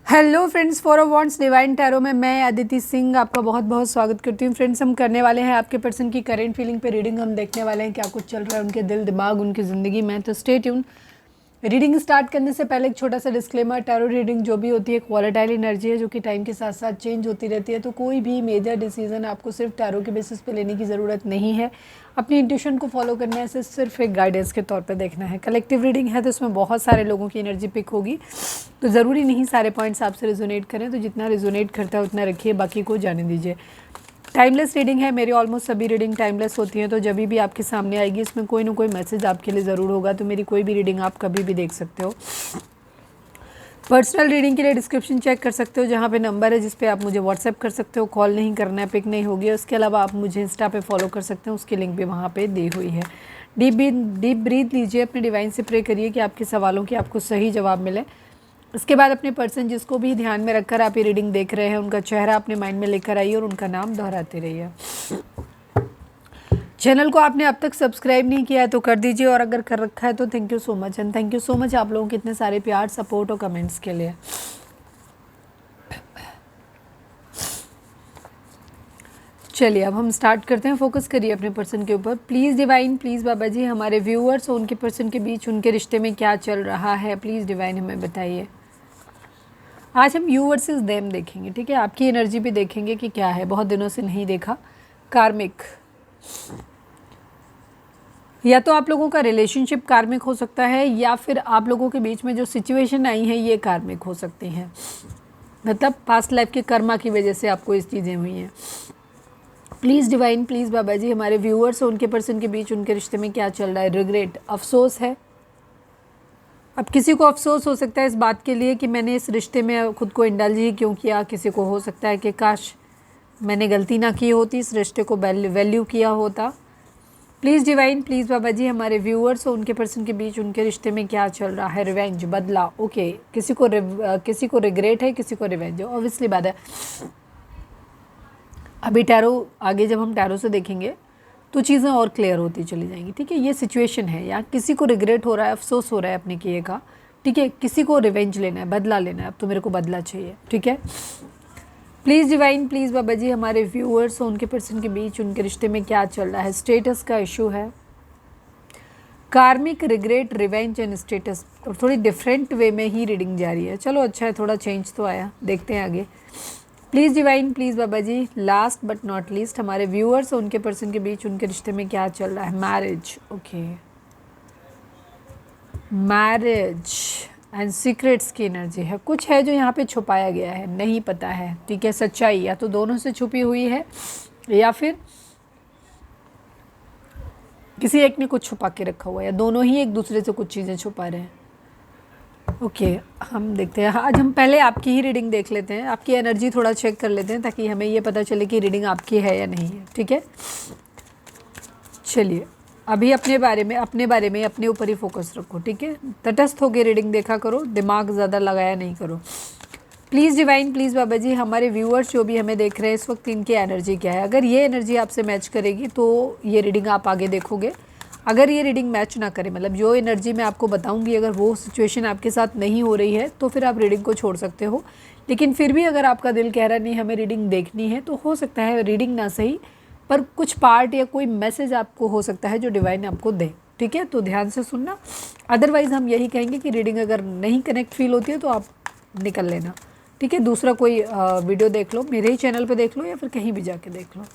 Hello friends, for a wants divine tarot में मैं अदिति सिंह आपका बहुत बहुत स्वागत करती हूँ। फ्रेंड्स, हम करने वाले हैं आपके पर्सन की करेंट फीलिंग पे रीडिंग। हम देखने वाले हैं क्या कुछ चल रहा है उनके दिल दिमाग उनकी ज़िंदगी में। तो स्टे ट्यून। रीडिंग स्टार्ट करने से पहले एक छोटा सा डिस्क्लेमर, टैरो रीडिंग जो भी होती है एक वॉलेटाइल एनर्जी है जो कि टाइम के साथ साथ चेंज होती रहती है। तो कोई भी मेजर डिसीजन आपको सिर्फ टैरो के बेसिस पे लेने की ज़रूरत नहीं है। अपनी इंट्यूशन को फॉलो करना है, इसे सिर्फ एक गाइडेंस के तौर पे देखना है। कलेक्टिव रीडिंग है तो इसमें बहुत सारे लोगों की एनर्जी पिक होगी, तो ज़रूरी नहीं सारे पॉइंट्स आपसे रिजोनेट करें। तो जितना रिजोनेट करता है उतना रखिए, बाकी को जाने दीजिए। टाइमलेस रीडिंग है, मेरी ऑलमोस्ट सभी रीडिंग टाइमलेस होती हैं। तो जब भी आपके सामने आएगी इसमें कोई ना कोई मैसेज आपके लिए ज़रूर होगा। तो मेरी कोई भी रीडिंग आप कभी भी देख सकते हो। पर्सनल रीडिंग के लिए डिस्क्रिप्शन चेक कर सकते हो, जहाँ पे नंबर है जिस पे आप मुझे व्हाट्सएप कर सकते हो। कॉल नहीं करना है, पिक नहीं होगी। उसके अलावा आप मुझे इंस्टा पे फॉलो कर सकते हो, उसकी लिंक भी वहाँ पे दी हुई है। डीप ब्रीथ लीजिए, अपने डिवाइन से प्रे करिए कि आपके सवालों के आपको सही जवाब मिले। इसके बाद अपने पर्सन जिसको भी ध्यान में रखकर आप ये रीडिंग देख रहे हैं उनका चेहरा अपने माइंड में लेकर आइए और उनका नाम दोहराते रहिए। चैनल को आपने अब तक सब्सक्राइब नहीं किया है तो कर दीजिए, और अगर कर रखा है तो thank you so much. And thank you so much आप लोगों के इतने सारे प्यार, सपोर्ट और कमेंट्स के लिए। चलिए अब हम स्टार्ट करते हैं। फोकस करिए अपने पर्सन के ऊपर। Please divine, please Baba ji, हमारे व्यूअर्स और उनके पर्सन के बीच उनके रिश्ते में क्या चल रहा है, प्लीज़ डिवाइन हमें बताइए। आज हम यू वर्सेस देम देखेंगे, ठीक है। आपकी एनर्जी भी देखेंगे कि क्या है, बहुत दिनों से नहीं देखा। कार्मिक, या तो आप लोगों का रिलेशनशिप कार्मिक हो सकता है, या फिर आप लोगों के बीच में जो सिचुएशन आई है ये कार्मिक हो सकती हैं। मतलब पास्ट लाइफ के कर्मा की वजह से आपको इस चीज़ें हुई हैं। Please divine, please Baba ji, हमारे व्यूअर्स और उनके पर्सन के बीच उनके रिश्ते में क्या चल रहा है। रिग्रेट, अफसोस है। अब किसी को अफसोस हो सकता है इस बात के लिए कि मैंने इस रिश्ते में खुद को इंडल्ज ही क्यों किया। किसी को हो सकता है कि काश मैंने गलती ना की होती, इस रिश्ते को वैल्यू किया होता। Please divine, please Baba ji, हमारे व्यूअर्स और उनके पर्सन के बीच उनके रिश्ते में क्या चल रहा है। रिवेंज, बदला, ओके। किसी को रिग्रेट है, किसी को रिवेंज है, ऑब्वियसली बात है। अभी टैरो आगे जब हम टैरो से देखेंगे तो चीज़ें और क्लियर होती चली जाएंगी, ठीक है। ये सिचुएशन है, या किसी को रिग्रेट हो रहा है, अफसोस हो रहा है अपने किए का, ठीक है। किसी को रिवेंज लेना है, बदला लेना है, अब तो मेरे को बदला चाहिए, ठीक है। Please divine, please Baba ji, हमारे व्यूअर्स और उनके पर्सन के बीच उनके रिश्ते में क्या चल रहा है। स्टेटस का इशू है। कार्मिक, रिग्रेट, रिवेंज एंड स्टेटस। और थोड़ी डिफरेंट वे में ही रीडिंग जारी है। चलो अच्छा है, थोड़ा चेंज तो आया। देखते हैं आगे। Please divine, please Baba ji, last but not least, हमारे व्यूअर्स और उनके पर्सन के बीच उनके रिश्ते में क्या चल रहा है। Marriage, okay. Marriage and secrets की एनर्जी है। कुछ है जो यहाँ पे छुपाया गया है, नहीं पता है, ठीक है। सच्चाई या तो दोनों से छुपी हुई है, या फिर किसी एक ने कुछ छुपा के रखा हुआ है, या दोनों ही एक दूसरे से कुछ चीज़ें छुपा रहे हैं। ओके हम देखते हैं। आज हम पहले आपकी ही रीडिंग देख लेते हैं, आपकी एनर्जी थोड़ा चेक कर लेते हैं ताकि हमें ये पता चले कि रीडिंग आपकी है या नहीं है, ठीक है। चलिए अभी अपने बारे में अपने ऊपर ही फोकस रखो, ठीक है। तटस्थ होकर रीडिंग देखा करो, दिमाग ज़्यादा लगाया नहीं करो। Please divine, please Baba ji, हमारे व्यूअर्स जो भी हमें देख रहे हैं इस वक्त, इनकी एनर्जी क्या है। अगर ये एनर्जी आपसे मैच करेगी तो ये रीडिंग आप आगे देखोगे। अगर ये रीडिंग मैच ना करे, मतलब जो एनर्जी मैं आपको बताऊंगी अगर वो सिचुएशन आपके साथ नहीं हो रही है, तो फिर आप रीडिंग को छोड़ सकते हो। लेकिन फिर भी अगर आपका दिल कह रहा नहीं हमें रीडिंग देखनी है, तो हो सकता है रीडिंग ना सही पर कुछ पार्ट या कोई मैसेज आपको हो सकता है जो डिवाइन आपको दे, ठीक है। तो ध्यान से सुनना। अदरवाइज़ हम यही कहेंगे कि रीडिंग अगर नहीं कनेक्ट फील होती है तो आप निकल लेना, ठीक है। दूसरा कोई वीडियो देख लो, मेरे ही चैनल पे देख लो, या फिर कहीं भी जाके देख लो।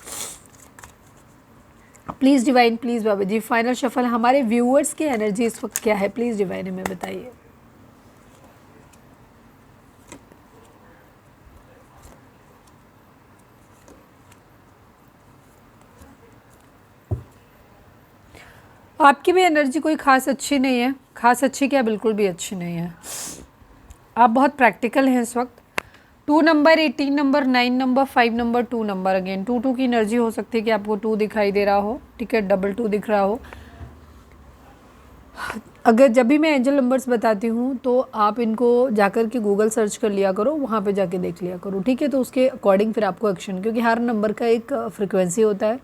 Please divine, please Baba ji, final shuffle, हमारे व्यूअर्स की एनर्जी इस वक्त क्या है, प्लीज़ डिवाइन हमें बताइए। आपकी भी एनर्जी कोई खास अच्छी नहीं है। खास अच्छी क्या, बिल्कुल भी अच्छी नहीं है। आप बहुत प्रैक्टिकल हैं इस वक्त। 2 number, 18 number, 9 number, 5 number, 2 number, again 2 की एनर्जी हो सकती है कि आपको 2 दिखाई दे रहा हो, ठीक है। डबल 2 दिख रहा हो। अगर जब भी मैं एंजल नंबर्स बताती हूँ तो आप इनको जाकर के गूगल सर्च कर लिया करो, वहाँ पे जाके देख लिया करो, ठीक है। तो उसके अकॉर्डिंग फिर आपको एक्शन, क्योंकि हर नंबर का एक फ्रिक्वेंसी होता है,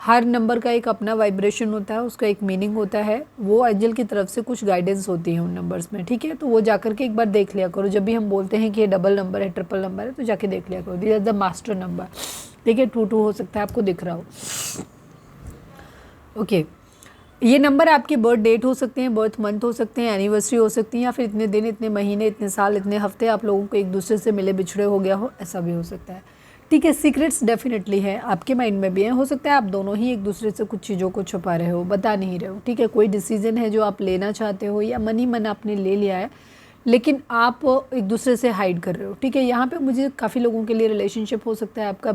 हर नंबर का एक अपना वाइब्रेशन होता है, उसका एक मीनिंग होता है, वो एंजल की तरफ से कुछ गाइडेंस होती है उन नंबर्स में, ठीक है। तो वो जाकर के एक बार देख लिया करो, जब भी हम बोलते हैं कि ये डबल नंबर है, ट्रिपल नंबर है, तो जाके देख लिया करो, this is the master number, ठीक है। 2 हो सकता है आपको दिख रहा हो, ओके। ये नंबर आपके बर्थ डेट हो सकते हैं, बर्थ मंथ हो सकते हैं, एनिवर्सरी हो सकती है, या फिर इतने दिन, इतने महीने, इतने साल, इतने हफ्ते आप लोगों को एक दूसरे से मिले बिछड़े हो गया हो, ऐसा भी हो सकता है, ठीक है। सीक्रेट्स डेफिनेटली है, आपके माइंड में भी है, हो सकता है आप दोनों ही एक दूसरे से कुछ चीज़ों को छुपा रहे हो, बता नहीं रहे हो, ठीक है। कोई डिसीजन है जो आप लेना चाहते हो या मन ही मन आपने ले लिया है, लेकिन आप एक दूसरे से हाइड कर रहे हो, ठीक है। यहाँ पे मुझे काफ़ी लोगों के लिए रिलेशनशिप हो सकता है आपका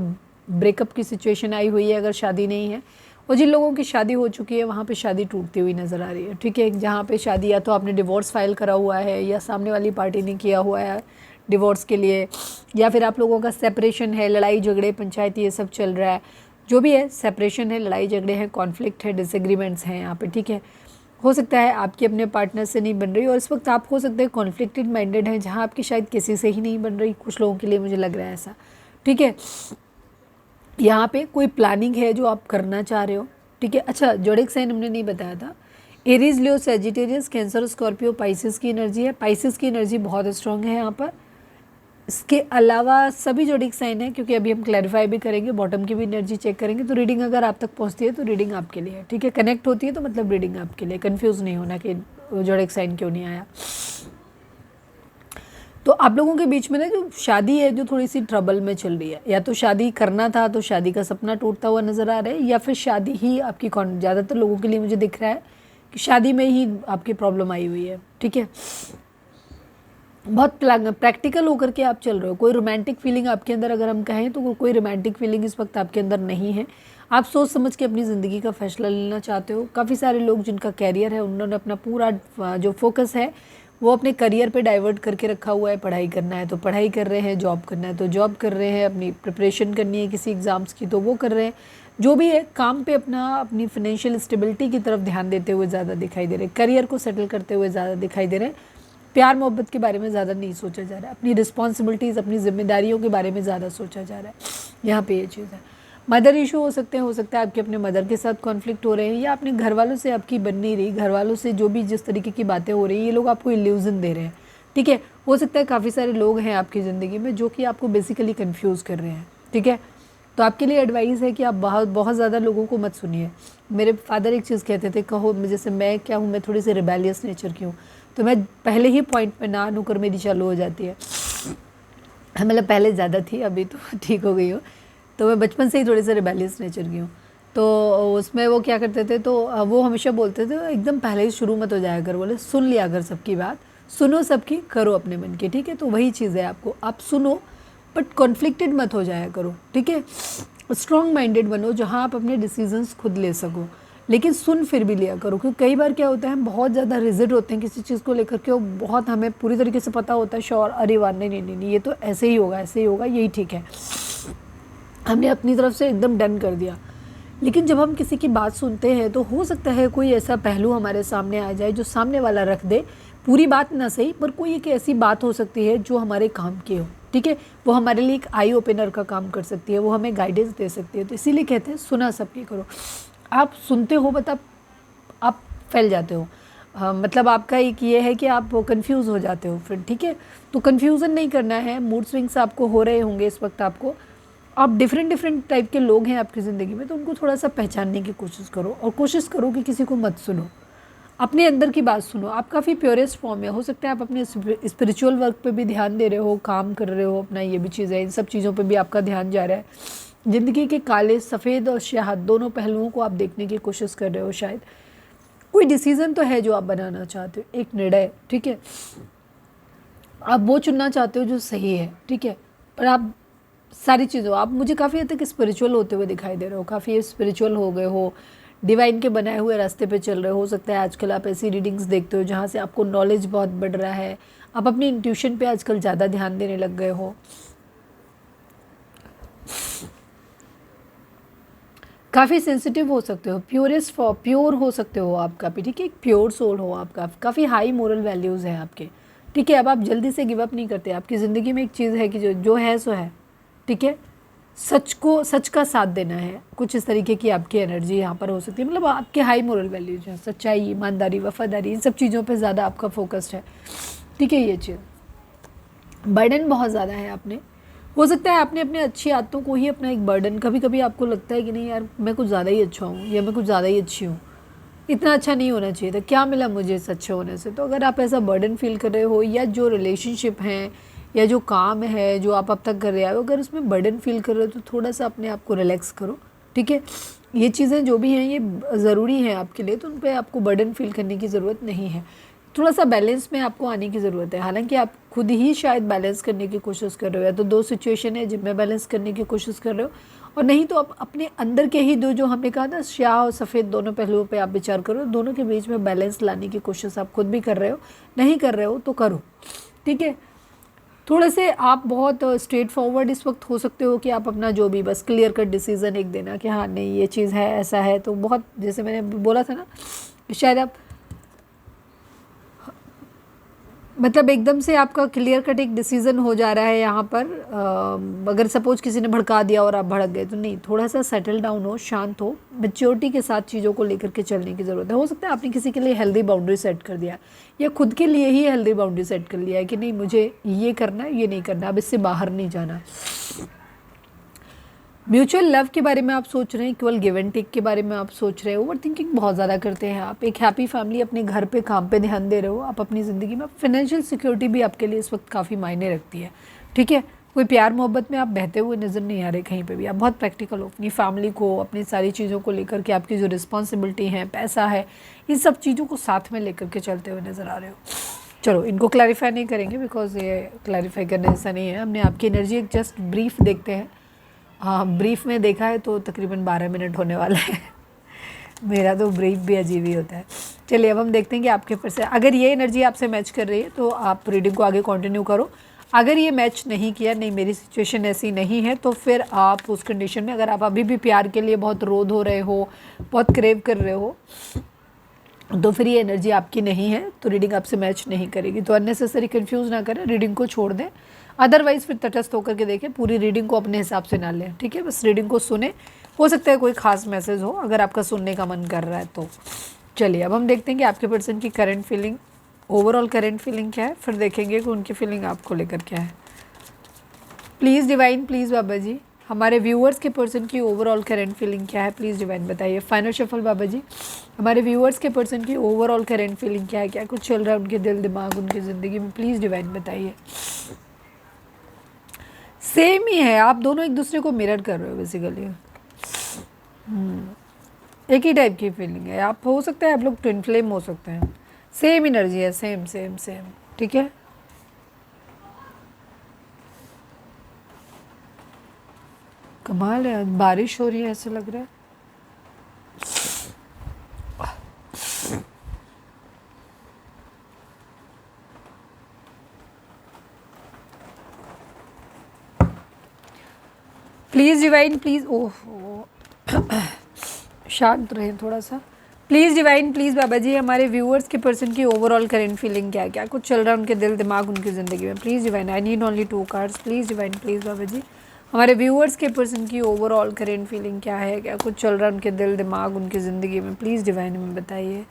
ब्रेकअप की सिचुएशन आई हुई है, अगर शादी नहीं है, और जिन लोगों की शादी हो चुकी है वहाँ पे शादी टूटती हुई नज़र आ रही है, ठीक है। जहाँ पे शादी या तो आपने डिवोर्स फाइल करा हुआ है, या सामने वाली पार्टी ने किया हुआ है डिवोर्स के लिए, या फिर आप लोगों का सेपरेशन है, लड़ाई झगड़े पंचायती ये सब चल रहा है, जो भी है, सेपरेशन है, लड़ाई झगड़े हैं, कॉन्फ्लिक्ट है, डिसएग्रीमेंट्स हैं यहाँ पे, ठीक है। हो सकता है आपकी अपने पार्टनर से नहीं बन रही, और इस वक्त आप हो सकते हैं कॉन्फ्लिक्टेड माइंडेड हैं, जहाँ आपकी शायद किसी से ही नहीं बन रही, कुछ लोगों के लिए मुझे लग रहा है ऐसा, ठीक है। यहाँ पे कोई प्लानिंग है जो आप करना चाह रहे हो, ठीक है। अच्छा, जोडिक साइन हमने नहीं बताया था, एरीज, लियो, सेजिटेरियस, कैंसर, स्कॉर्पियो, पाइसिस की एनर्जी है। पाइसिस की एनर्जी बहुत स्ट्रांग है यहाँ पर। इसके अलावा सभी जोडिक साइन है, क्योंकि अभी हम क्लैरिफाई भी करेंगे, बॉटम की भी एनर्जी चेक करेंगे, तो रीडिंग अगर आप तक पहुँचती है तो रीडिंग आपके लिए है, ठीक है। कनेक्ट होती है तो मतलब रीडिंग आपके लिए, कन्फ्यूज़ नहीं होना कि जोडिक साइन क्यों नहीं आया। तो आप लोगों के बीच में ना जो शादी है, जो थोड़ी सी ट्रबल में चल रही है, या तो शादी करना था तो शादी का सपना टूटता हुआ नज़र आ रहा है, या फिर शादी ही आपकी ज़्यादातर लोगों के लिए मुझे दिख रहा है कि शादी में ही आपकी प्रॉब्लम आई हुई है, ठीक है। बहुत प्रैक्टिकल होकर के आप चल रहे हो। कोई रोमांटिक फीलिंग आपके अंदर अगर हम कहें तो कोई रोमांटिक फीलिंग इस वक्त आपके अंदर नहीं है। आप सोच समझ के अपनी ज़िंदगी का फैसला लेना चाहते हो। काफ़ी सारे लोग जिनका कैरियर है, उन्होंने अपना पूरा जो फोकस है वो अपने करियर पे डाइवर्ट करके रखा हुआ है। पढ़ाई करना है तो पढ़ाई कर रहे हैं, जॉब करना है तो जॉब कर रहे हैं, अपनी प्रिपरेशन करनी है किसी एग्ज़ाम्स की तो वो कर रहे हैं, जो भी है काम पे अपनी फाइनेंशियल स्टेबिलिटी की तरफ ध्यान देते हुए ज़्यादा दिखाई दे रहे हैं, करियर को सेटल करते हुए ज़्यादा दिखाई दे रहे हैं। प्यार मोहब्बत के बारे में ज़्यादा नहीं सोचा जा रहा है, अपनी रिस्पॉन्सिबिलिटीज़, अपनी जिम्मेदारियों के बारे में ज़्यादा सोचा जा रहा है। यहाँ पे ये चीज़ है। मदर इशू हो सकते हैं, हो सकता है आपके अपने मदर के साथ कॉन्फ्लिक्ट हो रहे हैं, या अपने घर वालों से आपकी बन नहीं रही, घर वालों से जो भी जिस तरीके की बातें हो रही हैं, ये लोग आपको इल्यूज़न दे रहे हैं, ठीक है। हो सकता है काफ़ी सारे लोग हैं आपकी ज़िंदगी में जो कि आपको बेसिकली कन्फ्यूज़ कर रहे हैं, ठीक है। तो आपके लिए एडवाइस है कि आप बहुत ज़्यादा लोगों को मत सुनिए। मेरे फादर एक चीज़ कहते थे, कहो जैसे मैं क्या हूँ, मैं थोड़ी सी रिबेलियस नेचर की हूँ, तो मैं पहले ही पॉइंट पे ना नुकर मेरी चालू हो जाती है। मतलब पहले ज़्यादा थी, अभी तो ठीक हो गई हो। तो मैं बचपन से ही थोड़े से रिबेलियस नेचर की हूँ। तो उसमें वो क्या करते थे, तो वो हमेशा बोलते थे एकदम पहले ही शुरू मत हो जाया कर, बोले सुन लिया कर सबकी बात, सुनो सबकी, करो अपने मन की, ठीक है। तो वही चीज़ है, आपको आप सुनो बट कॉन्फ्लिक्टेड मत हो जाया करो, ठीक है। स्ट्रॉन्ग माइंडेड बनो, जहाँ आप अपने डिसीजंस खुद ले सको, लेकिन सुन फिर भी लिया करो। क्योंकि कई बार क्या होता है, हम बहुत ज़्यादा रिजिड होते हैं किसी चीज़ को लेकर के, वो बहुत हमें पूरी तरीके से पता होता है श्योर, अरे वाह नहीं नहीं नहीं नहीं, ये तो ऐसे ही होगा, ऐसे ही होगा, यही ठीक है, हमने अपनी तरफ से एकदम डन कर दिया। लेकिन जब हम किसी की बात सुनते हैं तो हो सकता है कोई ऐसा पहलू हमारे सामने आ जाए जो सामने वाला रख दे, पूरी बात ना सही पर कोई एक ऐसी बात हो सकती है जो हमारे काम की हो, ठीक है। वो हमारे लिए एक आई ओपनर का काम कर सकती है, वो हमें गाइडेंस दे सकती है। तो इसीलिए कहते हैं सुना सबकी करो। आप सुनते हो बट आप फैल जाते हो, मतलब आपका एक ये है कि आप कंफ्यूज हो जाते हो फिर, ठीक है। तो कंफ्यूजन नहीं करना है। मूड स्विंग्स आपको हो रहे होंगे इस वक्त, आपको आप डिफरेंट टाइप के लोग हैं आपकी ज़िंदगी में, तो उनको थोड़ा सा पहचानने की कोशिश करो, और कोशिश करो कि किसी को मत सुनो, अपने अंदर की बात सुनो। आप काफ़ी प्योरेस्ट फॉर्म में हो सकता है, आप अपने स्पिरिचुअल वर्क पे भी ध्यान दे रहे हो, काम कर रहे हो अपना, ये भी चीज़ है, इन सब चीज़ों पे भी आपका ध्यान जा रहा है। ज़िंदगी के काले, सफ़ेद और स्याह दोनों पहलुओं को आप देखने की कोशिश कर रहे हो। शायद कोई डिसीज़न तो है जो आप बनाना चाहते हो, एक निर्णय, ठीक है। आप वो चुनना चाहते हो जो सही है, ठीक है। पर आप सारी चीज़ों, आप मुझे काफ़ी हद तक स्पिरिचुअल होते हुए दिखाई दे रहे हो, काफ़ी स्पिरिचुअल हो गए हो, डिवाइन के बनाए हुए रास्ते पे चल रहे हो सकता है आजकल आप ऐसी रीडिंग्स देखते हो जहाँ से आपको नॉलेज बहुत बढ़ रहा है, आप अपनी इंट्यूशन पे आजकल ज़्यादा ध्यान देने लग गए हो, काफ़ी सेंसिटिव हो सकते हो, प्योर हो सकते हो आप काफ़ी, ठीक है। एक प्योर सोल हो आपका, काफ़ी हाई मोरल वैल्यूज़ हैं आपके, ठीक है। अब आप जल्दी से गिव अप नहीं करते। आपकी ज़िंदगी में एक चीज़ है कि जो है सो है, ठीक है। सच का साथ देना है, कुछ इस तरीके की आपकी एनर्जी यहाँ पर हो सकती है। मतलब आपके हाई मोरल वैल्यूज हैं, सच्चाई, ईमानदारी, वफादारी, इन सब चीज़ों पे ज़्यादा आपका फोकस्ड है, ठीक है। ये चीज़ बर्डन बहुत ज़्यादा है आपने, हो सकता है आपने अपने अच्छी आदतों को ही अपना एक बर्डन, कभी कभी आपको लगता है कि नहीं यार मैं कुछ ज़्यादा ही अच्छा हूँ या मैं कुछ ज़्यादा ही अच्छी हूँ, इतना अच्छा नहीं होना चाहिए था, क्या मिला मुझे इस अच्छे होने से। तो अगर आप ऐसा बर्डन फील कर रहे हो, या जो रिलेशनशिप हैं या जो काम है जो आप अब तक कर रहे हो, अगर उसमें बर्डन फील कर रहे हो तो थोड़ा सा अपने आप को रिलैक्स करो, ठीक है। ये चीज़ें जो भी हैं ये ज़रूरी हैं आपके लिए, तो उन पर आपको बर्डन फील करने की ज़रूरत नहीं है। थोड़ा सा बैलेंस में आपको आने की ज़रूरत है। हालांकि आप खुद ही शायद बैलेंस करने की कोशिश कर रहे हो, या तो दो सिचुएशन है जिनमें बैलेंस करने की कोशिश कर रहे हो, और नहीं तो आप अपने अंदर के ही दो, जो हमने कहा था स्याह और सफ़ेद दोनों पहलुओं पे आप विचार करो, दोनों के बीच में बैलेंस लाने की कोशिश आप खुद भी कर रहे हो, नहीं कर रहे हो तो करो, ठीक है। थोड़े से आप बहुत स्ट्रेट फॉरवर्ड इस वक्त हो सकते हो कि आप अपना जो भी बस क्लियर कट डिसीज़न एक देना कि हाँ नहीं ये चीज़ है, ऐसा है। तो बहुत जैसे मैंने बोला था ना, शायद आप मतलब एकदम से आपका क्लियर कट एक डिसीज़न हो जा रहा है यहाँ पर। अगर सपोज किसी ने भड़का दिया और आप भड़क गए तो नहीं, थोड़ा सा सेटल डाउन हो, शांत हो, मैच्योरिटी के साथ चीज़ों को लेकर के चलने की ज़रूरत है। हो सकता है आपने किसी के लिए हेल्दी बाउंड्री सेट कर दिया, या खुद के लिए ही हेल्दी बाउंड्री सेट कर लिया है कि नहीं मुझे ये करना है, ये नहीं करना, अब इससे बाहर नहीं जाना। म्यूचुअल लव के बारे में आप सोच रहे हैं, इक्वल गिव एंड टेक के बारे में आप सोच रहे हो, ओवर थिंकिंग बहुत ज़्यादा करते हैं आप। एक हैप्पी फैमिली, अपने घर पे काम पे ध्यान दे रहे हो आप अपनी ज़िंदगी में। फाइनेंशियल सिक्योरिटी भी आपके लिए इस वक्त काफ़ी मायने रखती है, ठीक है। कोई प्यार मोहब्बत में आप बहते हुए नज़र नहीं आ रहे कहीं पे भी। आप बहुत प्रैक्टिकल हो, अपनी फैमिली को, अपनी सारी चीज़ों को लेकर के, आपकी जो रिस्पॉन्सिबिलिटी है, पैसा है, इन सब चीज़ों को साथ में लेकर के चलते हुए नज़र आ रहे हो। चलो इनको क्लैरिफाई नहीं करेंगे, बिकॉज ये क्लैरिफाई करने ऐसा नहीं है। हमने आपकी एनर्जी एक जस्ट ब्रीफ देखते हैं। हाँ, ब्रीफ में देखा है तो तकरीबन 12 मिनट होने वाला है। मेरा तो ब्रीफ भी अजीब ही होता है। चलिए अब हम देखते हैं कि आपके ऊपर से अगर ये एनर्जी आपसे मैच कर रही है तो आप रीडिंग को आगे कंटिन्यू करो। अगर ये मैच नहीं किया, नहीं मेरी सिचुएशन ऐसी नहीं है, तो फिर आप उस कंडीशन में, अगर आप अभी भी प्यार के लिए बहुत रोध हो रहे हो, बहुत क्रेव कर रहे हो, तो फिर ये एनर्जी आपकी नहीं है, तो रीडिंग आपसे मैच नहीं करेगी। तो अननेसेसरी कंफ्यूज ना करें, रीडिंग को छोड़ दें। अदरवाइज़ फिर तटस्थ होकर के देखें, पूरी रीडिंग को अपने हिसाब से ना लें, ठीक है। बस रीडिंग को सुने, हो सकता है कोई खास मैसेज हो अगर आपका सुनने का मन कर रहा है तो। चलिए अब हम देखते हैं कि आपके पर्सन की current feeling, overall current feeling क्या है, फिर देखेंगे कि उनकी फीलिंग आपको लेकर क्या है। Please divine, please Baba ji, हमारे व्यूअर्स के पर्सन की ओवरऑल करंट फीलिंग क्या है, प्लीज़ डिवाइन बताइए। फाइनल शफल बाबा जी, हमारे व्यूअर्स के पर्सन की ओवरऑल करंट फीलिंग क्या है, क्या कुछ चल रहा है उनके दिल दिमाग, उनकी ज़िंदगी में, प्लीज़ डिवाइन बताइए। सेम ही है, आप दोनों एक दूसरे को मिरर कर रहे हो बेसिकली। एक ही टाइप की फीलिंग है। आप हो सकता है आप लोग ट्विन फ्लेम हो सकते हैं, सेम एनर्जी है, सेम सेम सेम, ठीक है। कमाल है, बारिश हो रही है ऐसा लग रहा है। प्लीज़ डिवाइन, प्लीज़, ओह शांत रहें थोड़ा सा। Please divine, please Baba ji, हमारे व्यूअर्स के पर्सन की ओवरऑल करंट फीलिंग क्या है, क्या कुछ चल रहा है उनके दिल दिमाग, उनकी ज़िंदगी में, please divine. I need only 2 cards, please divine, please Baba ji, हमारे व्यूअर्स के पर्सन की ओवरऑल करंट फीलिंग क्या है, क्या कुछ चल रहा है उनके दिल दिमाग, उनकी ज़िंदगी में, प्लीज़ डिवाइन हमें बताइए।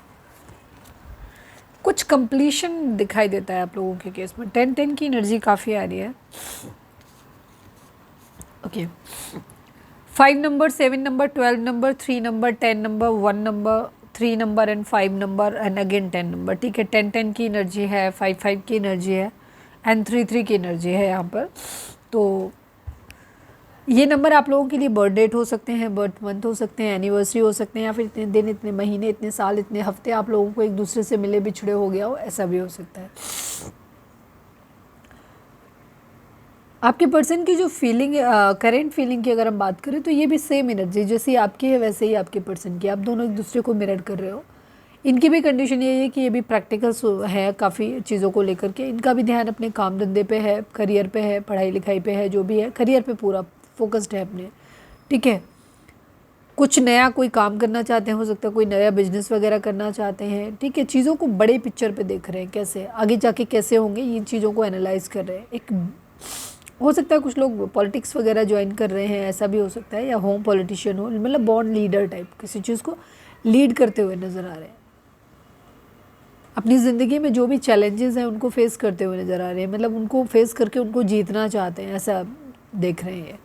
कुछ कंप्लीशन दिखाई देता है आप लोगों के केस में। 10-10 की एनर्जी काफ़ी आ रही है। Okay, 5 number, 7 number, 12 number, 3 number, 10 number, 1 number, 3 number and 5 number and again 10 number, ठीक है। 10-10 की एनर्जी है, 5-5 की एनर्जी है एंड 3-3 की एनर्जी है यहाँ पर। तो ये नंबर आप लोगों के लिए बर्थ डेट हो सकते हैं, बर्थ मंथ हो सकते हैं, एनिवर्सरी हो सकते हैं, या फिर इतने दिन, इतने महीने, इतने साल, इतने हफ्ते आप लोगों को एक दूसरे से मिले बिछड़े हो गया हो, ऐसा भी हो सकता है। आपके पर्सन की जो फीलिंग, करेंट फीलिंग की अगर हम बात करें तो ये भी सेम एनर्जी जैसी आपकी है वैसे ही आपके पर्सन की। आप दोनों एक दूसरे को मिरर कर रहे हो। इनकी भी कंडीशन ये है कि ये भी प्रैक्टिकल है काफ़ी चीज़ों को लेकर के। इनका भी ध्यान अपने काम धंधे पे है, करियर पे है, पढ़ाई लिखाई पे है, जो भी है करियर पे पूरा फोकस्ड है अपने, ठीक है। कुछ नया कोई काम करना चाहते हैं, हो सकता है कोई नया बिजनेस वगैरह करना चाहते हैं, ठीक है। चीज़ों को बड़े पिक्चर पे देख रहे हैं, कैसे आगे जाके कैसे होंगे, इन चीज़ों को एनालाइज कर रहे हैं। एक हो सकता है कुछ लोग पॉलिटिक्स वगैरह ज्वाइन कर रहे हैं, ऐसा भी हो सकता है, या होम पॉलिटिशियन हो, मतलब बॉर्न लीडर टाइप किसी चीज़ को लीड करते हुए नज़र आ रहे हैं। अपनी ज़िंदगी में जो भी चैलेंजेस हैं उनको फेस करते हुए नज़र आ रहे हैं, मतलब उनको फेस करके उनको जीतना चाहते हैं, ऐसा देख रहे हैं।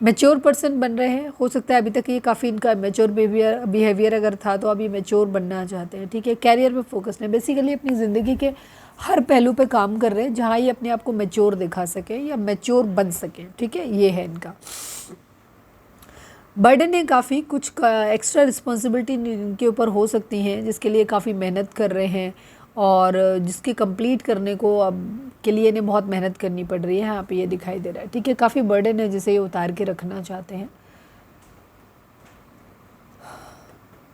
मैच्योर पर्सन बन रहे हैं, हो सकता है अभी तक ये काफ़ी इनका मैच्योर बिहेवियर अगर था तो अभी मैच्योर बनना चाहते हैं, ठीक है। कैरियर पे फोकस है, बेसिकली अपनी ज़िंदगी के हर पहलू पे काम कर रहे हैं जहाँ ये अपने आप को मैच्योर दिखा सकें या मैच्योर बन सकें, ठीक है। ये है इनका बर्डन है काफ़ी, कुछ एक्स्ट्रा रिस्पॉन्सिबिलिटी इनके ऊपर हो सकती हैं जिसके लिए काफ़ी मेहनत कर रहे हैं, और जिसके कंप्लीट करने को अब के लिए इन्हें बहुत मेहनत करनी पड़ रही है, यहाँ पे ये दिखाई दे रहा है, ठीक है। काफ़ी बर्डन है जिसे ये उतार के रखना चाहते हैं।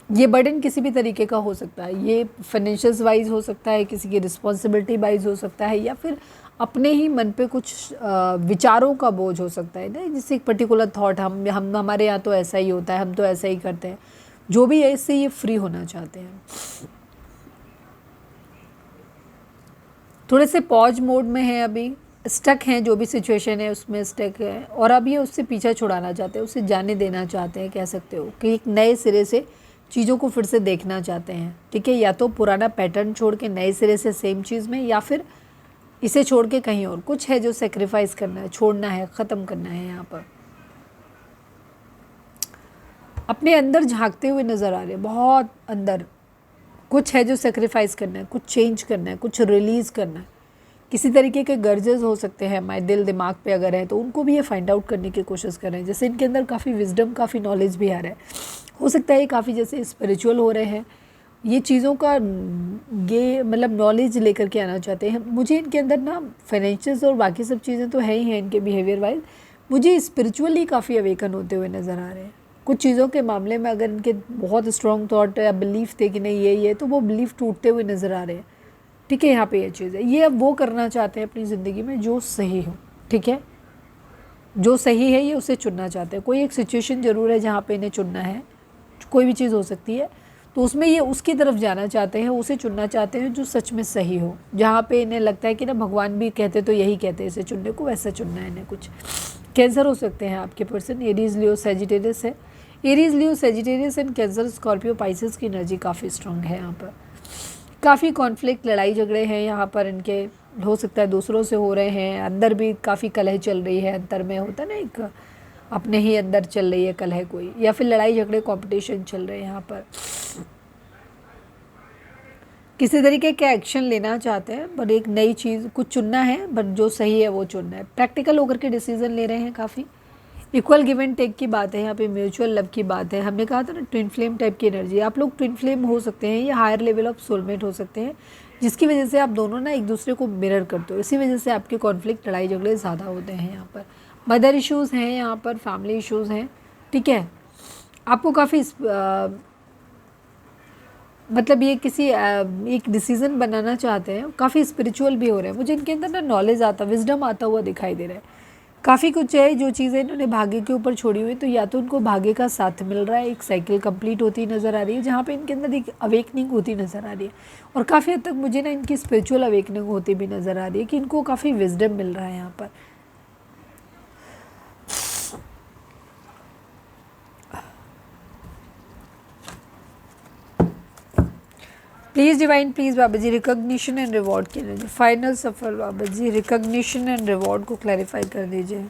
ये बर्डन किसी भी तरीके का हो सकता है, ये फाइनेंशियल्स वाइज हो सकता है, किसी की रिस्पॉन्सिबिलिटी वाइज हो सकता है, या फिर अपने ही मन पे कुछ विचारों का बोझ हो सकता है ना, जिससे एक पर्टिकुलर थॉट हम हमारे यहाँ तो ऐसा ही होता है, हम तो ऐसा ही करते हैं, जो भी है इससे ये फ्री होना चाहते हैं। थोड़े से पॉज मोड में है, अभी स्टक हैं, जो भी सिचुएशन है उसमें स्टक है, और अब ये उससे पीछा छुड़ाना चाहते हैं, उसे जाने देना चाहते हैं, कह सकते हो कि एक नए सिरे से चीज़ों को फिर से देखना चाहते हैं, ठीक है। या तो पुराना पैटर्न छोड़ के नए सिरे से सेम चीज़ में, या फिर इसे छोड़ के कहीं और कुछ है जो सेक्रीफाइस करना है, छोड़ना है, ख़त्म करना है। यहाँ पर अपने अंदर झांकते हुए नज़र आ रहे हैं, बहुत अंदर कुछ है जो सेक्रीफाइस करना है, कुछ चेंज करना है, कुछ रिलीज़ करना है। किसी तरीके के गर्जेस हो सकते हैं हमारे दिल दिमाग पे अगर है तो उनको भी ये फाइंड आउट करने की कोशिश कर रहे हैं। जैसे इनके अंदर काफ़ी विजडम, काफ़ी नॉलेज भी आ रहा है, हो सकता है ये काफ़ी जैसे स्पिरिचुअल हो रहे हैं, ये चीज़ों का ये मतलब नॉलेज लेकर के आना चाहते हैं। मुझे इनके अंदर ना फाइनेंशियल्स और बाकी सब चीज़ें तो है ही हैं इनके बिहेवियर वाइज, मुझे स्पिरिचुअली काफ़ी अवेकन होते हुए नज़र आ रहे हैं। कुछ चीज़ों के मामले में अगर इनके बहुत स्ट्रॉन्ग थॉट या बिलीफ थे कि नहीं ये तो वो बिलीफ टूटते हुए नज़र आ रहे हैं, ठीक है। यहाँ पे ये चीज़ है, ये अब वो करना चाहते हैं अपनी ज़िंदगी में जो सही हो, ठीक है। जो सही है ये उसे चुनना चाहते हैं। कोई एक सिचुएशन ज़रूर है जहाँ पे इन्हें चुनना है, कोई भी चीज़ हो सकती है, तो उसमें ये उसकी तरफ जाना चाहते हैं, उसे चुनना चाहते हैं जो सच में सही हो, जहाँ पे इन्हें लगता है कि ना भगवान भी कहते तो यही कहते हैं इसे चुनने को, वैसा चुनना है इन्हें। कुछ कैंसर हो सकते हैं आपके पर्सन, एरीज लियो सेजिटेरियस है, Aries Leo Sagittarius and cancer Scorpio Pisces की एनर्जी काफ़ी स्ट्रॉन्ग है। यहाँ पर काफ़ी कॉन्फ्लिक्ट, लड़ाई झगड़े हैं यहाँ पर इनके, हो सकता है दूसरों से हो रहे हैं, अंदर भी काफ़ी कलह चल रही है, अंतर में होता है ना एक अपने ही अंदर चल रही है कलह कोई, या फिर लड़ाई झगड़े कंपटीशन चल रहे हैं। यहाँ पर किसी तरीके का एक्शन लेना चाहते हैं, बट एक नई चीज़ कुछ चुनना है, बट जो सही है वो चुनना है, प्रैक्टिकल होकर के डिसीजन ले रहे हैं। काफ़ी इक्वल गिव एंड टेक की बात है यहाँ पे, म्यूचुअल लव की बात है। हमने कहा था ना ट्विन फ्लेम टाइप की एनर्जी, आप लोग ट्विन फ्लेम हो सकते हैं या हायर लेवल ऑफ सोलमेट हो सकते हैं, जिसकी वजह से आप दोनों ना एक दूसरे को मिरर करते हो, इसी वजह से आपके कॉन्फ्लिक्ट, लड़ाई झगड़े ज़्यादा होते हैं। यहाँ पर मदर इश्यूज़ हैं, यहाँ पर फैमिली इश्यूज़ हैं, ठीक है। आपको काफ़ी मतलब ये किसी एक डिसीज़न बनाना चाहते हैं, काफ़ी स्पिरिचुअल भी हो रहे हैं। मुझे इनके अंदर ना नॉलेज आता, विजडम आता हुआ दिखाई दे रहा है। काफ़ी कुछ है जो चीज़ें इन्होंने भाग्य के ऊपर छोड़ी हुई, तो या तो उनको भाग्य का साथ मिल रहा है, एक साइकिल कंप्लीट होती नज़र आ रही है जहाँ पे इनके अंदर एक अवेकनिंग होती नज़र आ रही है, और काफ़ी हद तक मुझे ना इनकी स्पिरिचुअल अवेकनिंग होती भी नज़र आ रही है कि इनको काफ़ी विजडम मिल रहा है यहाँ पर। Please divine, please Baba ji recognition and reward के लिए final shuffle Baba ji recognition and reward को क्लैरिफाई कर दीजिए।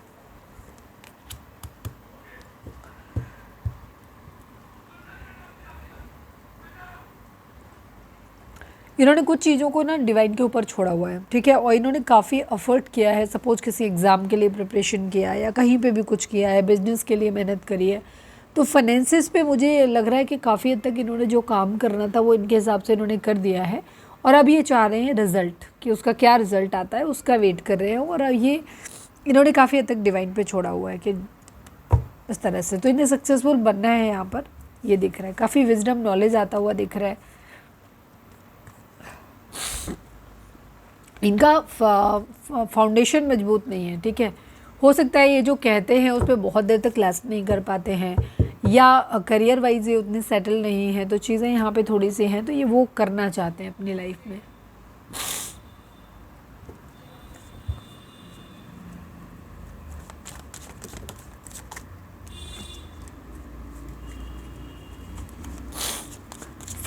इन्होंने कुछ चीज़ों को ना डिवाइन के ऊपर छोड़ा हुआ है, ठीक है, और इन्होंने काफ़ी एफर्ट किया है। सपोज किसी एग्ज़ाम के लिए प्रिपरेशन किया है, या कहीं पे भी कुछ किया है, बिजनेस के लिए मेहनत करी है, तो फाइनेंसिस पे मुझे लग रहा है कि काफ़ी हद तक इन्होंने जो काम करना था वो इनके हिसाब से इन्होंने कर दिया है, और अब ये चाह रहे हैं रिज़ल्ट, कि उसका क्या रिज़ल्ट आता है उसका वेट कर रहे हैं, और ये इन्होंने काफ़ी हद तक डिवाइन पे छोड़ा हुआ है कि इस तरह से, तो इन्हें सक्सेसफुल बनना है। यहाँ पर ये दिख रहा है, काफ़ी विजडम नॉलेज आता हुआ दिख रहा है। इनका फाउंडेशन मजबूत नहीं है, ठीक है। हो सकता है ये जो कहते हैं उस पर बहुत देर तक लास्ट नहीं कर पाते हैं, या करियर वाइज ये उतने सेटल नहीं है, तो चीज़ें यहाँ पे थोड़ी सी हैं, तो ये वो करना चाहते हैं अपनी लाइफ में।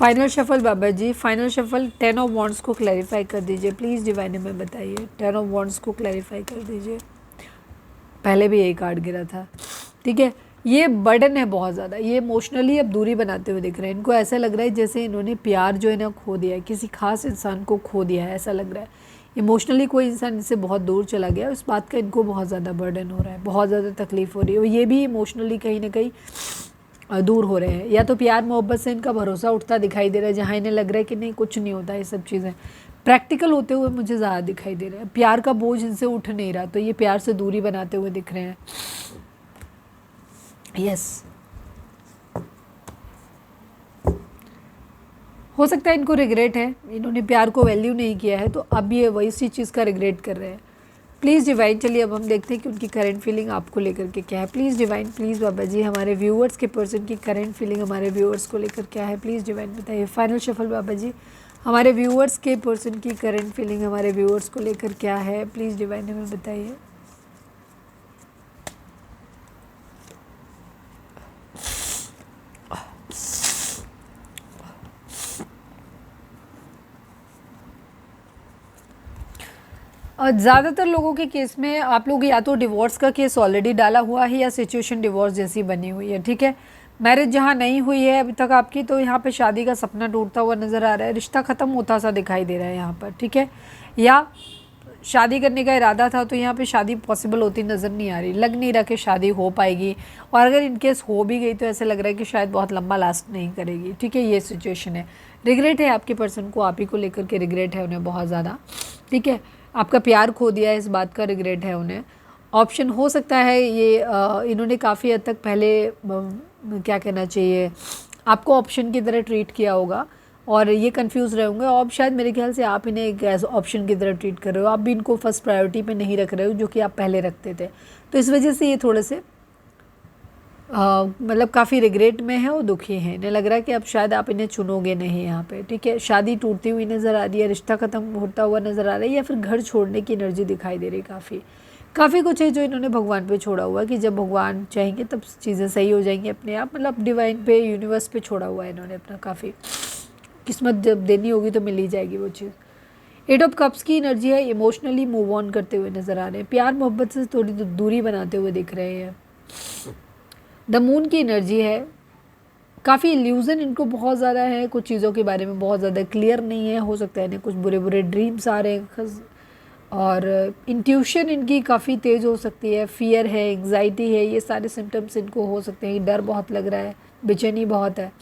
Final shuffle Baba ji, final shuffle 10 of wands को क्लैरिफाई कर दीजिए प्लीज़ डिवाइन में बताइए। 10 ऑफ वॉन्ड्स को क्लैरिफाई कर दीजिए। पहले भी यही कार्ड गिरा था, ठीक है। ये बर्डन है बहुत ज़्यादा, ये इमोशनली अब दूरी बनाते हुए दिख रहे हैं। इनको ऐसा लग रहा है जैसे इन्होंने प्यार जो है ना खो दिया है, किसी खास इंसान को खो दिया है, ऐसा लग रहा है। इमोशनली कोई इंसान इनसे बहुत दूर चला गया, उस बात का इनको बहुत ज़्यादा बर्डन हो रहा है, बहुत ज़्यादा तकलीफ़ हो रही है। और ये भी इमोशनली कहीं ना कहीं दूर हो रहे हैं, या तो प्यार मोहब्बत से इनका भरोसा उठता दिखाई दे रहा है, जहाँ इन्हें लग रहा है कि नहीं कुछ नहीं होता, ये सब चीज़ें प्रैक्टिकल होते हुए मुझे ज़्यादा दिखाई दे रहा है। प्यार का बोझ इनसे उठ नहीं रहा, तो ये प्यार से दूरी बनाते हुए दिख रहे हैं। यस, हो सकता है इनको रिग्रेट है, इन्होंने प्यार को वैल्यू नहीं किया है, तो अब ये वही सी चीज़ का रिग्रेट कर रहे हैं। प्लीज़ डिवाइन, चलिए अब हम देखते हैं कि उनकी करंट फीलिंग आपको लेकर के क्या है। Please divine, please Baba ji, हमारे व्यूअर्स के पर्सन की करंट फीलिंग हमारे व्यूअर्स को लेकर क्या है, प्लीज़ डिवाइन बताइए। फाइनल शफल बाबा जी, हमारे व्यूअर्स के पर्सन की करंट फीलिंग हमारे व्यूअर्स को लेकर क्या है, प्लीज़ डिवाइन हमें बताइए। ज़्यादातर लोगों के केस में आप लोग या तो डिवोर्स का केस ऑलरेडी डाला हुआ है, या सिचुएशन डिवोर्स जैसी बनी हुई है, ठीक है। मैरिज जहाँ नहीं हुई है अभी तक आपकी, तो यहाँ पे शादी का सपना टूटता हुआ नज़र आ रहा है, रिश्ता ख़त्म होता सा दिखाई दे रहा है यहाँ पर, ठीक है। या शादी करने का इरादा था, तो यहाँ पे शादी पॉसिबल होती नज़र नहीं आ रही, लग नहीं रहा कि शादी हो पाएगी। और अगर इनकेस हो भी गई तो ऐसा लग रहा है कि शायद बहुत लंबा लास्ट नहीं करेगी, ठीक है। ये सिचुएशन है। रिग्रेट है आपके पर्सन को, आप ही को लेकर के रिग्रेट है उन्हें बहुत ज़्यादा, ठीक है। आपका प्यार खो दिया है, इस बात का रिग्रेट है उन्हें। ऑप्शन हो सकता है ये इन्होंने काफ़ी हद तक पहले क्या कहना चाहिए, आपको ऑप्शन की तरह ट्रीट किया होगा और ये कंफ्यूज रहे होंगे। और अब शायद मेरे ख्याल से आप इन्हें एक एज ऑप्शन की तरह ट्रीट कर रहे हो, आप भी इनको फर्स्ट प्रायोरिटी पे नहीं रख रहे हो, जो कि आप पहले रखते थे। तो इस वजह से ये थोड़े से मतलब काफ़ी रिग्रेट में है और दुखी हैं। इन्हें लग रहा है कि अब शायद आप इन्हें चुनोगे नहीं यहाँ पे, ठीक है। शादी टूटती हुई नज़र आ रही है, रिश्ता ख़त्म होता हुआ नज़र आ रहा है, या फिर घर छोड़ने की एनर्जी दिखाई दे रही है। काफ़ी कुछ है जो इन्होंने भगवान पे छोड़ा हुआ है कि जब भगवान चाहेंगे तब चीज़ें सही हो जाएंगी अपने आप, मतलब डिवाइन पे, यूनिवर्स पे छोड़ा हुआ है इन्होंने अपना। काफ़ी किस्मत जब देनी होगी तो मिल ही जाएगी वो चीज़। 8 ऑफ कप्स की एनर्जी है, इमोशनली मूव ऑन करते हुए नज़र आ रहे हैं, प्यार मोहब्बत से थोड़ी दूरी बनाते हुए दिख रहे हैं। द मून की एनर्जी है, काफ़ी इल्यूज़न इनको बहुत ज़्यादा है, कुछ चीज़ों के बारे में बहुत ज़्यादा क्लियर नहीं है। हो सकता है इन्हें कुछ बुरे बुरे ड्रीम्स आ रहे हैं, और इंट्यूशन इनकी काफ़ी तेज़ हो सकती है। फियर है, एंग्जाइटी है, ये सारे सिम्टम्स इनको हो सकते हैं। डर बहुत लग रहा है, बेचैनी बहुत है।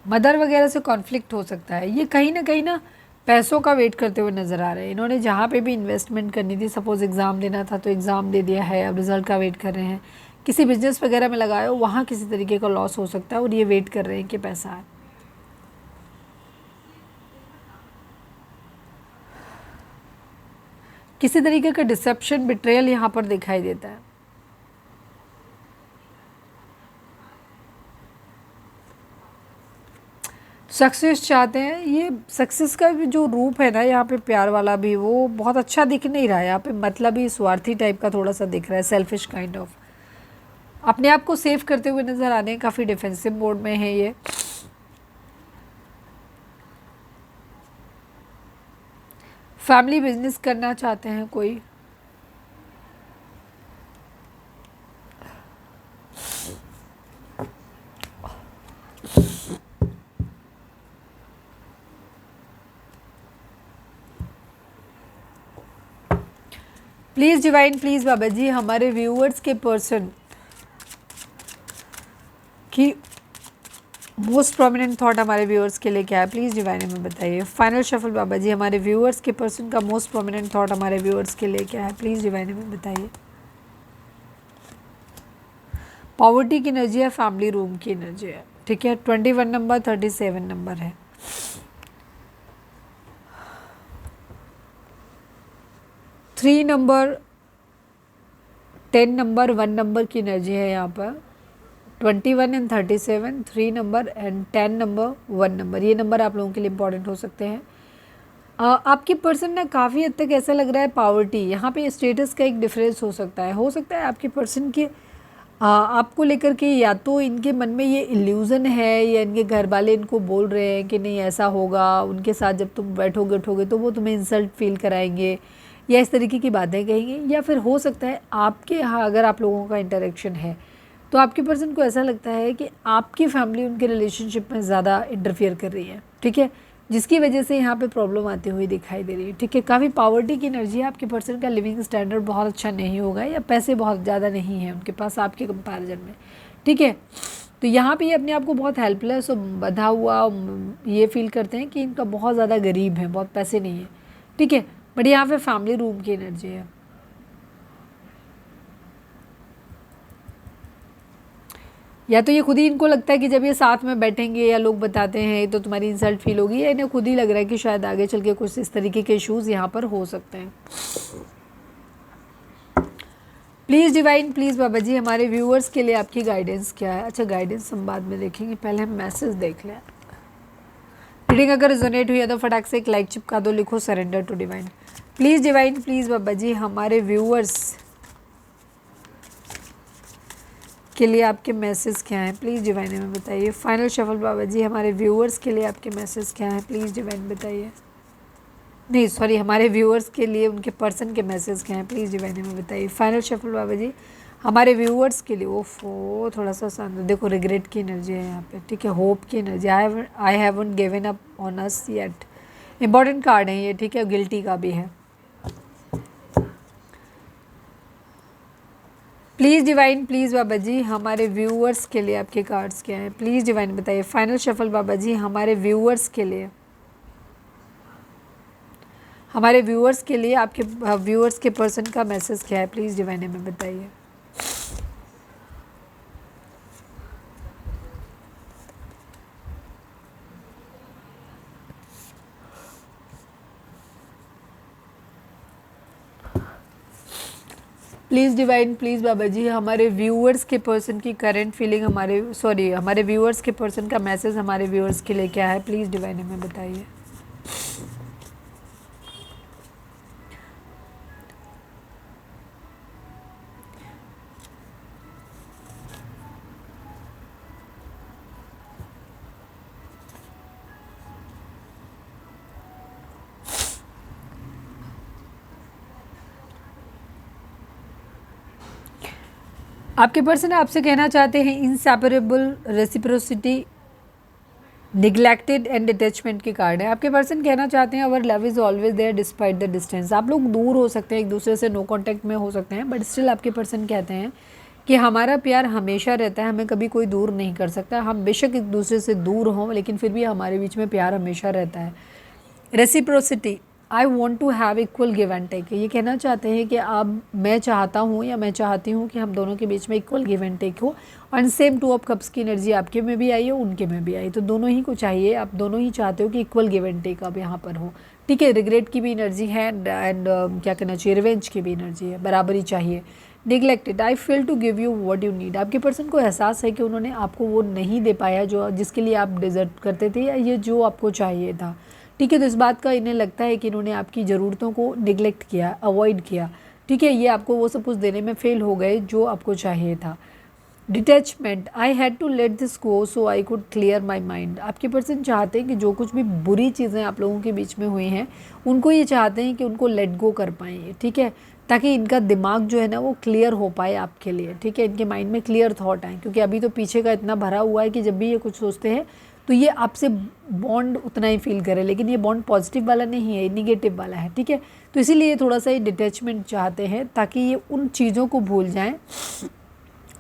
मदर वगैरह से कॉन्फ्लिक्ट हो सकता है। ये कहीं ना पैसों का वेट करते हुए नज़र आ रहे हैं। इन्होंने जहाँ पे भी इन्वेस्टमेंट करनी थी, सपोज़ एग्ज़ाम देना था तो एग्ज़ाम दे दिया है, अब रिज़ल्ट का वेट कर रहे हैं। किसी बिजनेस वगैरह में लगाए हो, वहाँ किसी तरीके का लॉस हो सकता है और ये वेट कर रहे हैं कि पैसा आए। किसी तरीके का डिसेप्शन, बिट्रेयल यहाँ पर दिखाई देता है। सक्सेस चाहते हैं, ये सक्सेस का भी जो रूप है ना यहाँ पे प्यार वाला भी, वो बहुत अच्छा दिख नहीं रहा है यहाँ पे। मतलब ही स्वार्थी टाइप का थोड़ा सा दिख रहा है, सेल्फिश काइंड ऑफ। अपने आप को सेव करते हुए नज़र आ रहे हैं, काफ़ी डिफेंसिव मोड में है ये। फैमिली बिजनेस करना चाहते हैं कोई, please divine, please Baba ji, हमारे व्यूअर्स के पर्सन की मोस्ट प्रोमिनेंट थॉट हमारे व्यूअर्स के लिए क्या है, प्लीज़ डिवाइन हमें बताइए। फाइनल शफल बाबा जी, हमारे व्यूअर्स के पर्सन का मोस्ट प्रोमिनेंट थॉट हमारे व्यूअर्स के लिए क्या है, प्लीज़ डिवाइन हमें बताइए। पॉवर्टी की एनर्जी है, फैमिली रूम की एनर्जी है, ठीक है। 21 नंबर, 37 नंबर है। 3 नंबर, 10 नंबर, 1 नंबर की एनर्जी है यहाँ पर। 21 and 37, 3 number and 10 number, 1 number, ये नंबर आप लोगों के लिए इंपॉर्टेंट हो सकते हैं। आपके पर्सन ना काफ़ी हद तक ऐसा लग रहा है पावर्टी, यहाँ पे स्टेटस का एक डिफरेंस हो सकता है आपके पर्सन के आपको लेकर के या तो इनके मन में ये इल्यूज़न है या इनके घर वाले इनको बोल रहे हैं कि नहीं ऐसा होगा, उनके साथ जब तुम बैठोगे उठोगे तो वो तुम्हें इंसल्ट फील कराएंगे या इस तरीके की बातें कहेंगे। या फिर हो सकता है आपके यहाँ अगर आप लोगों का इंटरेक्शन है तो आपके पर्सन को ऐसा लगता है कि आपकी फैमिली उनके रिलेशनशिप में ज़्यादा इंटरफियर कर रही है, ठीक है, जिसकी वजह से यहाँ पे प्रॉब्लम आती हुई दिखाई दे रही है, ठीक है। काफ़ी पावर्टी की एनर्जी है, आपके पर्सन का लिविंग स्टैंडर्ड बहुत अच्छा नहीं होगा या पैसे बहुत ज़्यादा नहीं है उनके पास आपके कंपैरिजन में, ठीक है। तो यहाँ पे ये अपने आप को बहुत हेल्पलेस और बंधा हुआ ये फील करते हैं कि इनका बहुत ज़्यादा गरीब है, बहुत पैसे नहीं है, ठीक है। बट यहाँ पे फैमिली रूम की एनर्जी है। या तो ये खुद ही इनको लगता है कि जब ये साथ में बैठेंगे या लोग बताते हैं तो तुम्हारी इंसल्ट फील होगी, या इन्हें खुद ही लग रहा है कि शायद आगे चल के कुछ इस तरीके के इश्यूज़ यहाँ पर हो सकते हैं। Please divine, please Baba ji हमारे व्यूअर्स के लिए आपकी गाइडेंस क्या है। अच्छा, गाइडेंस हम बाद में देखेंगे, पहले हम मैसेज देख लें। रीडिंग अगर रिजोनेट हुई है तो फटाक से एक लाइक चिपका दो, लिखो surrender to divine. Please divine, please Baba ji हमारे व्यूअर्स के लिए आपके मैसेज क्या हैं, प्लीज़ डिवाइन हमें बताइए। फाइनल शफल बाबा जी हमारे व्यूअर्स के लिए आपके मैसेज क्या हैं, प्लीज़ डिवाइन बताइए। नहीं सॉरी, हमारे व्यूअर्स के लिए उनके पर्सन के मैसेज क्या हैं, प्लीज़ डिवाइन हमें बताइए। फाइनल शफल बाबा जी हमारे व्यूअर्स के लिए। ओफो, थोड़ा सा शांत, देखो रिग्रेट की एनर्जी है यहाँ पे, ठीक है, होप की energy. I haven't given up on us yet, important card है ये, ठीक है, गिल्टी का भी है। Please divine, please Baba ji हमारे व्यूअर्स के लिए आपके कार्ड्स क्या हैं, प्लीज़ डिवाइन बताइए। फाइनल शफल बाबा जी हमारे व्यूअर्स के लिए, हमारे व्यूअर्स के लिए आपके व्यूअर्स के पर्सन का मैसेज क्या है, प्लीज़ डिवाइन हमें बताइए। Please divine, please Baba ji हमारे व्यूअर्स के पर्सन की करंट फीलिंग, हमारे व्यूअर्स के पर्सन का मैसेज हमारे व्यूअर्स के लिए क्या है, प्लीज़ डिवाइन हमें बताइए। आपके पर्सन आपसे कहना चाहते हैं inseparable, reciprocity, neglected and attachment की कार्ड है। आपके पर्सन कहना चाहते हैं our love is always there despite the distance. आप लोग दूर हो सकते हैं, एक दूसरे से नो कांटेक्ट में हो सकते हैं, बट स्टिल आपके पर्सन कहते हैं कि हमारा प्यार हमेशा रहता है, हमें कभी कोई दूर नहीं कर सकता। हम बेशक एक दूसरे से दूर हों लेकिन फिर भी हमारे बीच में प्यार हमेशा रहता है। Reciprocity, I want to have equal give and take. ये कहना चाहते हैं कि अब मैं चाहता हूँ या मैं चाहती हूँ कि हम दोनों के बीच में इक्वल गिव एंड टेक हो। And same two of cups की एनर्जी आपके में भी आई हो, उनके में भी आई, तो दोनों ही को चाहिए, आप दोनों ही चाहते हो कि इक्वल गिव एंड टेक अब यहाँ पर हो, ठीक है। रिग्रेट की भी एनर्जी है एंड क्या कहना चाहिए, रिवेंज की भी एनर्जी है, बराबरी चाहिए। Neglected, I fail to give you what you need. आपके पर्सन को एहसास है कि उन्होंने आपको वो नहीं दे पाया जो जिसके लिए आप डिज़र्व करते थे या ये जो आपको चाहिए था, ठीक है। तो इस बात का इन्हें लगता है कि इन्होंने आपकी ज़रूरतों को निगलेक्ट किया, अवॉइड किया, ठीक है। ये आपको वो सब कुछ देने में फेल हो गए जो आपको चाहिए था। Detachment, I had to let this go so I could clear my mind. आपके पर्सन चाहते हैं कि जो कुछ भी बुरी चीज़ें आप लोगों के बीच में हुई हैं उनको ये चाहते हैं कि उनको लेट गो कर पाएँ, ठीक है, ताकि इनका दिमाग जो है ना वो क्लियर हो पाए आपके लिए, ठीक है, इनके माइंड में क्लियर थॉट आए, क्योंकि अभी तो पीछे का इतना भरा हुआ है कि जब भी ये कुछ सोचते हैं तो ये आपसे बॉन्ड उतना ही फील करे, लेकिन ये बॉन्ड पॉजिटिव वाला नहीं है, निगेटिव वाला है, ठीक है। तो इसीलिए थोड़ा सा ये डिटैचमेंट चाहते हैं ताकि ये उन चीज़ों को भूल जाएं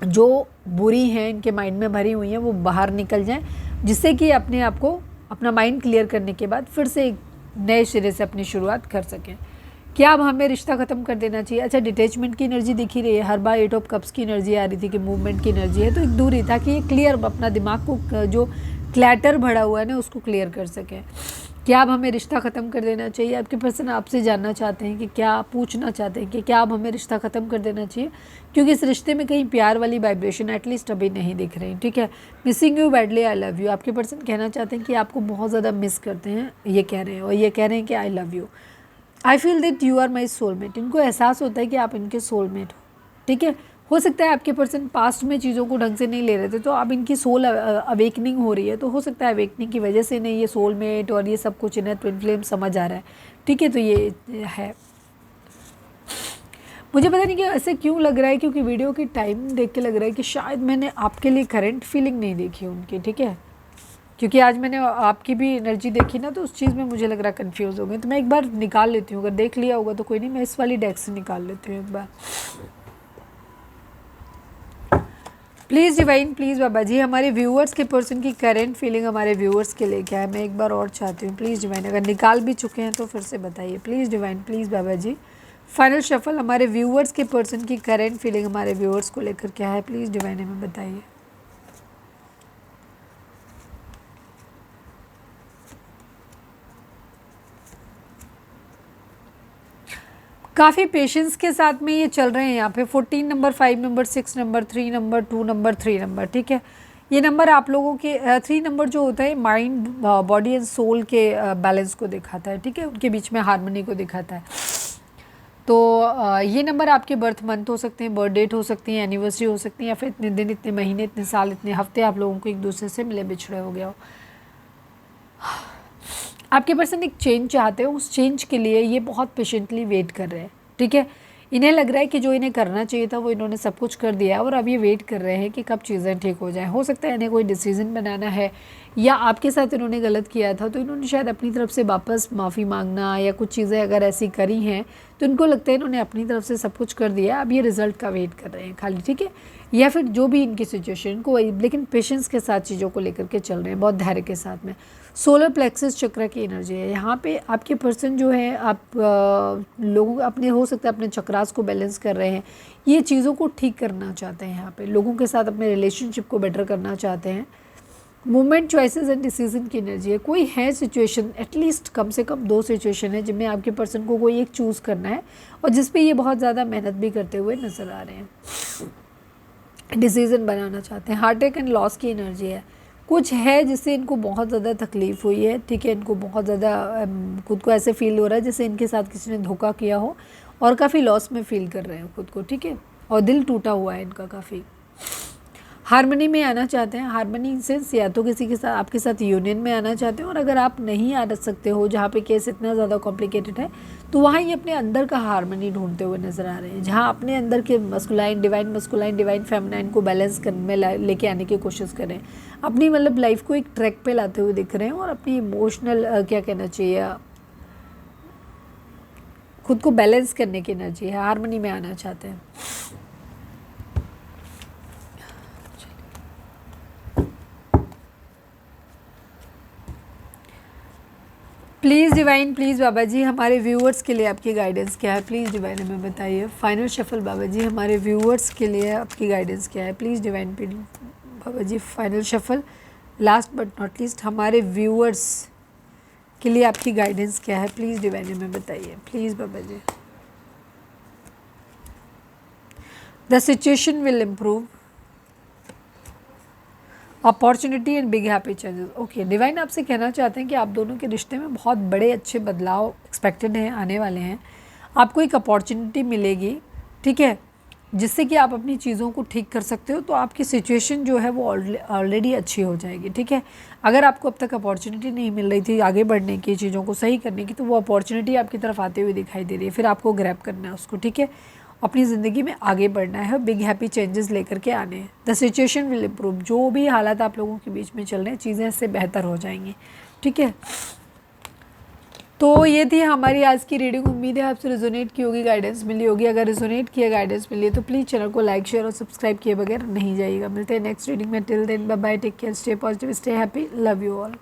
जो बुरी हैं, इनके माइंड में भरी हुई हैं, वो बाहर निकल जाएं, जिससे कि अपने आप को अपना माइंड क्लियर करने के बाद फिर से एक नए सिरे से अपनी शुरुआत कर सकें। क्या अब हमें रिश्ता ख़त्म कर देना चाहिए? अच्छा, डिटैचमेंट की एनर्जी दिख ही रही है, हर बार 8 ऑफ कप्स की एनर्जी आ रही थी कि मूवमेंट की एनर्जी है, तो एक दूरी ताकि ये क्लियर अपना दिमाग को जो क्लैटर भरा हुआ है ना उसको क्लियर कर सकें। क्या अब हमें रिश्ता ख़त्म कर देना चाहिए? आपके पर्सन आपसे जानना चाहते हैं कि क्या, पूछना चाहते हैं कि क्या अब हमें रिश्ता ख़त्म कर देना चाहिए, क्योंकि इस रिश्ते में कहीं प्यार वाली वाइब्रेशन एटलीस्ट अभी नहीं दिख रही। ठीक है, missing you badly, I love you. आपके पर्सन कहना चाहते हैं कि आपको बहुत ज़्यादा मिस करते हैं, ये कह रहे हैं, और ये कह रहे हैं कि I love you, I feel that you are my soulmate. इनको एहसास होता है कि आप इनके सोलमेट हो। ठीक है, हो सकता है आपके पर्सन पास्ट में चीज़ों को ढंग से नहीं ले रहे थे, तो अब इनकी सोल अवेकनिंग हो रही है, तो हो सकता है अवेकनिंग की वजह से इन्हें ये सोलमेट और ये सब कुछ इन्हें ट्विन फ्लेम समझ आ रहा है। ठीक है, तो ये है। मुझे पता नहीं कि ऐसे क्यों लग रहा है, क्योंकि वीडियो की टाइम देख के लग रहा है कि शायद मैंने आपके लिए करंट फीलिंग नहीं देखी उनकी। ठीक है, क्योंकि आज मैंने आपकी भी एनर्जी देखी ना, तो उस चीज़ में मुझे लग रहा है कन्फ्यूज़ हो गई। तो मैं एक बार निकाल लेती हूँ, अगर देख लिया होगा तो कोई नहीं, मैं इस वाली डेक से निकाल लेती हूँ एक बार। Please divine, please Baba ji, हमारे व्यूअर्स के पर्सन की करेंट फीलिंग हमारे व्यूअर्स के लिए क्या है, मैं एक बार और चाहती हूँ। प्लीज़ डिवाइन, अगर निकाल भी चुके हैं तो फिर से बताइए। Please divine, please Baba ji, final shuffle हमारे व्यूअर्स के पर्सन की करेंट फीलिंग हमारे व्यूअर्स को लेकर क्या है, प्लीज़ डिवाइन हमें बताइए। काफ़ी पेशेंस के साथ में ये चल रहे हैं यहाँ पे। 14 number, 5 number, 6 number, 3 number, 2 number, 3 number. ठीक है, ये नंबर आप लोगों के 3 नंबर जो होता है माइंड, बॉडी एंड सोल के बैलेंस को दिखाता है। ठीक है, उनके बीच में हार्मनी को दिखाता है। तो ये नंबर आपके बर्थ मंथ हो सकते हैं, बर्थ डेट हो सकती है, एनिवर्सरी हो सकती है, या फिर इतने दिन, इतने महीने, इतने साल, इतने हफ्ते आप लोगों को एक दूसरे से मिले बिछड़े हो गया हो। आपके पर्सन एक चेंज चाहते हो, उस चेंज के लिए ये बहुत पेशेंटली वेट कर रहे हैं। ठीक है, इन्हें लग रहा है कि जो इन्हें करना चाहिए था वो इन्होंने सब कुछ कर दिया है, और अब ये वेट कर रहे हैं कि कब चीज़ें ठीक हो जाएं। हो सकता है इन्हें कोई डिसीजन बनाना है, या आपके साथ इन्होंने गलत किया था तो इन्होंने शायद अपनी तरफ से वापस माफ़ी मांगना, या कुछ चीज़ें अगर ऐसी करी हैं तो इनको लगता है इन्होंने अपनी तरफ से सब कुछ कर दिया है, अब ये रिज़ल्ट का वेट कर रहे हैं खाली। ठीक है, या फिर जो भी इनकी सिचुएशन को, लेकिन पेशेंस के साथ चीज़ों को लेकर के चल रहे हैं, बहुत धैर्य के साथ में। सोलर प्लेक्सस चक्र की एनर्जी है यहाँ पे। आपके पर्सन जो है, आप लोगों अपने, हो सकता है अपने चक्रास को बैलेंस कर रहे हैं, ये चीज़ों को ठीक करना चाहते हैं यहाँ पे, लोगों के साथ अपने रिलेशनशिप को बेटर करना चाहते हैं। मूवमेंट, चॉइसेस एंड डिसीजन की एनर्जी है। कोई है सिचुएशन, एटलीस्ट कम से कम 2 सिचुएशन है जिनमें आपके पर्सन को कोई एक चूज़ करना है, और जिस पे ये बहुत ज़्यादा मेहनत भी करते हुए नज़र आ रहे हैं, डिसीज़न बनाना चाहते हैं। हार्ट अटैक एंड लॉस की एनर्जी है। कुछ है जिससे इनको बहुत ज़्यादा तकलीफ़ हुई है। ठीक है, इनको बहुत ज़्यादा खुद को ऐसे फील हो रहा है जैसे इनके साथ किसी ने धोखा किया हो, और काफ़ी लॉस में फील कर रहे हैं खुद को। ठीक है, और दिल टूटा हुआ है इनका काफ़ी। हार्मनी में आना चाहते हैं। हार्मनी इन सेंस, या तो किसी के साथ, आपके साथ यूनियन में आना चाहते हैं, और अगर आप नहीं आ सकते हो, जहाँ पे केस इतना ज़्यादा कॉम्प्लिकेटेड है, तो वहाँ ये अपने अंदर का हार्मनी ढूंढते हुए नज़र आ रहे हैं, जहाँ अपने अंदर के मस्कुलाइन डिवाइन फेमिनाइन को बैलेंस करने में लेके आने की कोशिश करें, अपनी मतलब लाइफ को एक ट्रैक पे लाते हुए दिख रहे हैं, और अपनी इमोशनल क्या कहना चाहिए, खुद को बैलेंस करने की एनर्जी है, हार्मनी में आना चाहते हैं। Please divine, please Baba ji, हमारे व्यूअर्स के लिए आपकी गाइडेंस क्या है, प्लीज़ डिवाइन हमें बताइए। फाइनल शफल बाबा जी, हमारे व्यूअर्स के लिए आपकी गाइडेंस क्या है, please divine Baba ji. Final shuffle, last but not least, हमारे व्यूअर्स के लिए आपकी गाइडेंस क्या है, प्लीज़ डिवाइन हमें बताइए, please Baba ji. The situation will improve, opportunity and big happy changes. Okay, divine आपसे कहना चाहते हैं कि आप दोनों के रिश्ते में बहुत बड़े अच्छे बदलाव एक्सपेक्टेड हैं, आने वाले हैं। आपको एक अपॉर्चुनिटी मिलेगी, ठीक है, जिससे कि आप अपनी चीज़ों को ठीक कर सकते हो, तो आपकी सिचुएशन जो है वो ऑलरेडी अच्छी हो जाएगी। ठीक है, अगर आपको अब तक अपॉर्चुनिटी नहीं मिल रही थी आगे बढ़ने की, चीज़ों को सही करने की, तो वो अपॉर्चुनिटी आपकी तरफ आते हुए दिखाई दे रही है, फिर आपको ग्रैब करना है उसको। ठीक है, अपनी ज़िंदगी में आगे बढ़ना है, बिग हैप्पी चेंजेस लेकर के आने हैं। द सिचुएशन विल इम्प्रूव, जो भी हालात आप लोगों के बीच में चल रहे हैं, चीज़ें इससे बेहतर हो जाएंगी। ठीक है, तो ये थी हमारी आज की रीडिंग। उम्मीद है आपसे रिजोनेट की होगी, गाइडेंस मिली होगी। अगर रिजोनेट किया, गाइडेंस मिली है, तो प्लीज़ चैनल को लाइक, शेयर और सब्सक्राइब किए बगैर नहीं जाइएगा। मिलते हैं नेक्स्ट रीडिंग में। Till then bye bye, take care, stay positive, stay happy, love you all.